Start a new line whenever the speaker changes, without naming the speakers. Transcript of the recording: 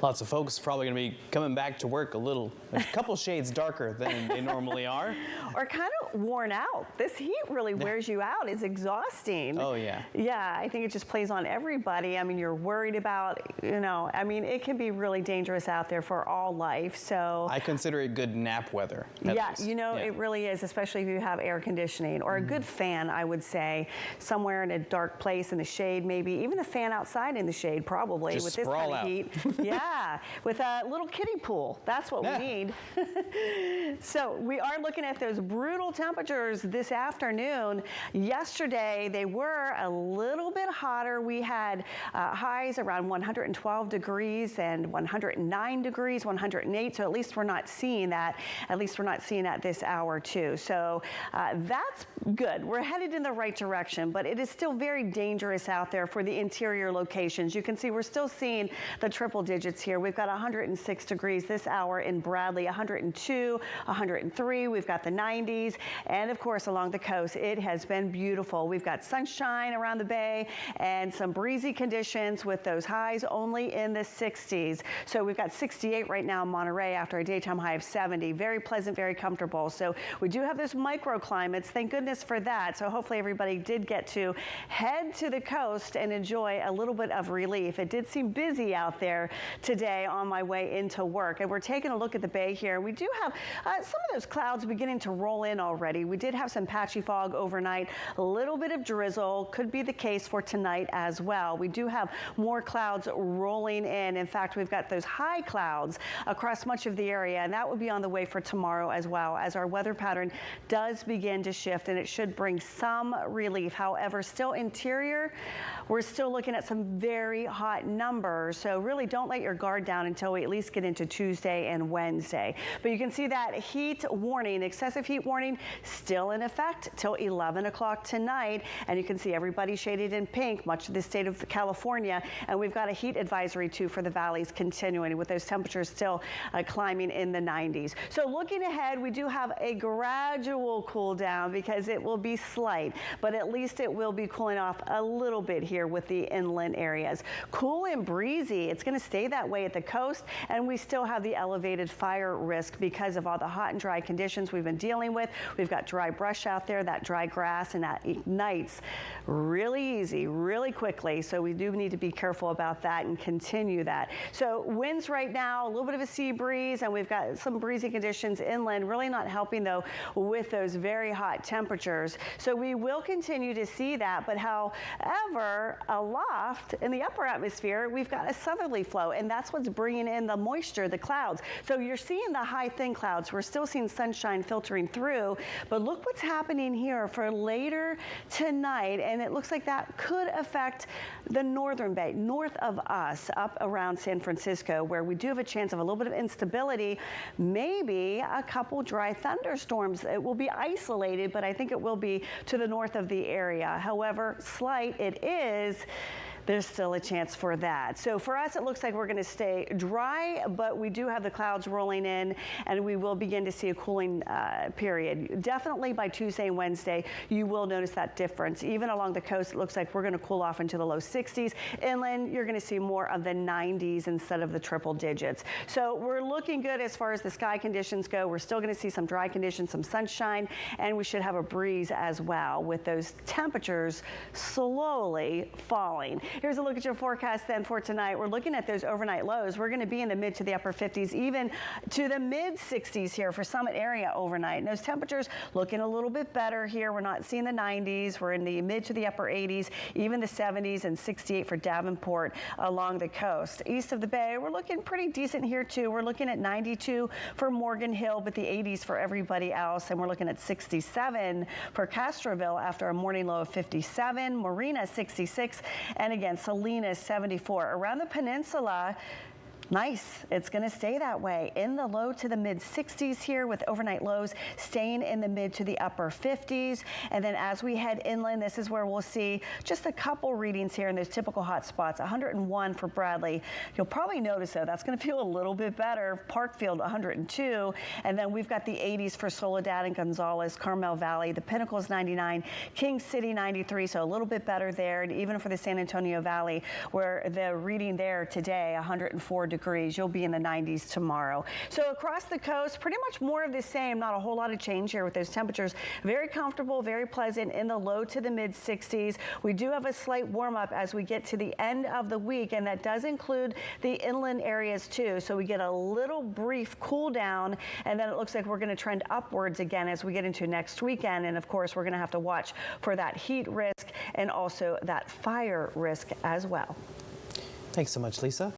Lots of folks probably going to be coming back to work a couple shades darker than they normally are.
Or kind of worn out. This heat really wears you out. It's exhausting.
Oh, yeah.
Yeah, I think it just plays on everybody. I mean, you're worried about, I mean, it can be really dangerous out there for all life. So
I consider it good nap weather.
Yeah, it really is, especially if you have air conditioning or a good fan, I would say, somewhere in a dark place in the shade, maybe even the fan outside in the shade, probably
just
with this kind of heat. Yeah, with a little kiddie pool. That's what we need. So we are looking at those brutal temperatures this afternoon. Yesterday, they were a little bit hotter. We had highs around 112 degrees and 109 degrees, 108. So at least we're not seeing that. At least we're not seeing that this hour too. So that's good. We're headed in the right direction, but it is still very dangerous out there for the interior locations. You can see we're still seeing the triple digits here. We've got 106 degrees this hour in Bradley, 102, 103. We've got the 90s. And of course, along the coast, it has been beautiful. We've got sunshine around the bay and some breezy conditions with those highs only in the 60s. So we've got 68 right now in Monterey after a daytime high of 70. Very pleasant, very comfortable. So we do have those microclimates. Thank goodness for that. So hopefully everybody did get to head to the coast and enjoy a little bit of relief. It did seem busy out there today on my way into work. And we're taking a look at the bay here. We do have some of those clouds beginning to roll in already. We did have some patchy fog overnight, a little bit of drizzle, could be the case for tonight as well. We do have more clouds rolling in. In fact, we've got those high clouds across much of the area, and that will be on the way for tomorrow as well, as our weather pattern does begin to shift, and it should bring some relief. However, still interior, we're still looking at some very hot numbers. So really don't let your guard down until we at least get into Tuesday and Wednesday. But you can see that heat warning, excessive heat warning, still in effect till 11 o'clock tonight. And you can see everybody shaded in pink, much of the state of California. And we've got a heat advisory too for the valleys continuing with those temperatures still climbing in the 90s. So looking ahead, we do have a gradual cool down because it will be slight, but at least it will be cooling off a little bit here with the inland areas. Cool and breezy. It's going to stay that way at the coast, and we still have the elevated fire risk because of all the hot and dry conditions we've been dealing with. We've got dry brush out there, that dry grass, and that ignites really easy, really quickly. So we do need to be careful about that and continue that. So winds right now, a little bit of a sea breeze, and we've got some breezy conditions inland, really not helping though with those very hot temperatures. So we will continue to see that, but however, aloft in the upper atmosphere, we've got a southerly flow, and that's what's bringing in the moisture, the clouds. So you're seeing the high thin clouds. We're still seeing sunshine filtering through, but look what's happening here for later tonight, and it looks like that could affect the northern bay, north of us, up around San Francisco, where we do have a chance of a little bit of instability, maybe a couple dry thunderstorms. It will be isolated, but I think it will be to the north of the area. However slight it is, there's still a chance for that. So for us, it looks like we're going to stay dry, but we do have the clouds rolling in, and we will begin to see a cooling period. Definitely by Tuesday and Wednesday, you will notice that difference. Even along the coast, it looks like we're going to cool off into the low 60s. Inland, you're going to see more of the 90s instead of the triple digits. So we're looking good as far as the sky conditions go. We're still going to see some dry conditions, some sunshine, and we should have a breeze as well with those temperatures slowly falling. Here's a look at your forecast then for tonight. We're looking at those overnight lows. We're going to be in the mid to the upper 50s, even to the mid 60s here for Summit area overnight. And those temperatures looking a little bit better here. We're not seeing the 90s. We're in the mid to the upper 80s, even the 70s, and 68 for Davenport along the coast. East of the bay, we're looking pretty decent here too. We're looking at 92 for Morgan Hill, but the 80s for everybody else. And we're looking at 67 for Castroville after a morning low of 57. Marina 66, and again, Salinas 74. Around the peninsula, nice. It's going to stay that way in the low to the mid 60s here with overnight lows staying in the mid to the upper 50s. And then as we head inland, this is where we'll see just a couple readings here in those typical hot spots. 101 for Bradley. You'll probably notice though, that's going to feel a little bit better. Parkfield 102. And then we've got the 80s for Soledad and Gonzales, Carmel Valley. The Pinnacles 99, King City 93. So a little bit better there. And even for the San Antonio Valley, where the reading there today, 104 degrees. degrees. You'll be in the 90s tomorrow. So across the coast, pretty much more of the same. Not a whole lot of change here with those temperatures. Very comfortable, very pleasant in the low to the mid 60s. We do have a slight warm up as we get to the end of the week, and that does include the inland areas too. So we get a little brief cool down, and then it looks like we're going to trend upwards again as we get into next weekend. And of course, we're going to have to watch for that heat risk and also that fire risk as well.
Thanks so much, Lisa.